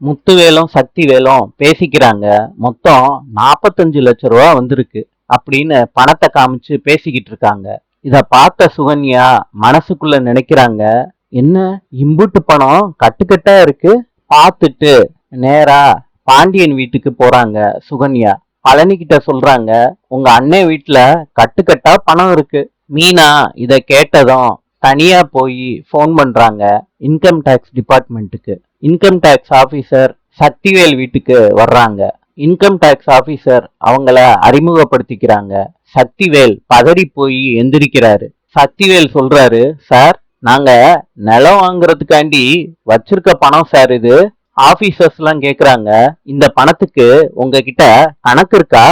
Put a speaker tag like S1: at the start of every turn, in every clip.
S1: முத்துவேலும் சக்திவேலும் பேசிக்கிறாங்க. மொத்தம் 45 லட்சம் ரூபா வந்திருக்கு அப்படின்னு பணத்தை காமிச்சு பேசிக்கிட்டு இருக்காங்க. இத பார்த்த சுகன்யா மனசுக்குள்ள நினைக்கிறாங்க, என்ன இம்புட்டு பணம் கட்டுக்கட்டா இருக்கு. பார்த்துட்டு நேரா பாண்டியன் வீட்டுக்கு போறாங்க சுகன்யா. பழனி கிட்ட சொல்றாங்க, உங்க அண்ணன் வீட்டுல கட்டுக்கட்டா பணம் இருக்கு. மீனா இத கேட்டதும் தனியா போய் ஃபோன் பண்றாங்க இன்கம் டேக்ஸ் டிபார்ட்மெண்ட்டுக்கு. இன்கம் டேக்ஸ் ஆபீசர் சக்திவேல் வீட்டுக்கு வர்றாங்க. இன்கம் டேக்ஸ் ஆபீசர் அவங்கள அறிமுகப்படுத்திக்கிறாங்க. சக்திவேல் பதறி போய் எந்திரிக்கிறாரு. சக்திவேல் சொல்றாரு, சார் நாங்க நிலம் வாங்குறதுக்காண்டி வச்சிருக்க பணம் சார் இது. ஆபீசர்ஸ் எல்லாம் கேக்குறாங்க, இந்த பணத்துக்கு உங்ககிட்ட கணக்கு இருக்கா?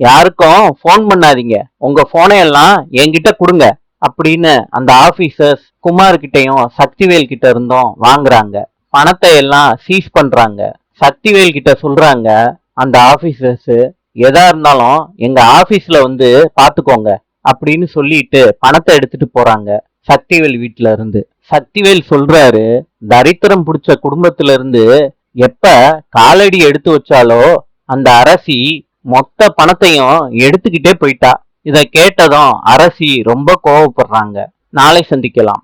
S1: யாருக்கும் போன் பண்ணாதீங்க, உங்க போனை எல்லாம் என்கிட்ட கொடுங்க அப்படின்னு அந்த ஆபீசர்ஸ் குமார் கிட்டையும் சக்திவேல் கிட்ட இருந்தும் வாங்குறாங்க. பணத்தை எல்லாம் சீஸ் பண்றாங்க. சக்திவேல் கிட்ட சொல்றாங்க அந்த ஆபீசர்ஸ், எதா இருந்தாலும் எங்க ஆபீஸ்ல வந்து பாத்துக்கோங்க அப்படின்னு சொல்லிட்டு பணத்தை எடுத்துட்டு போறாங்க சக்திவேல் வீட்டுல இருந்து. சக்திவேல் சொல்றாரு, தரித்திரம் பிடிச்ச குடும்பத்துல இருந்து எப்ப காலடி எடுத்து வச்சாலோ அந்த அரசி மொத்த பணத்தையும் எடுத்துக்கிட்டே போயிட்டா. இத கேட்டதும் அரசி ரொம்ப கோவப்படுறாங்க. நாளை சந்திக்கலாம்.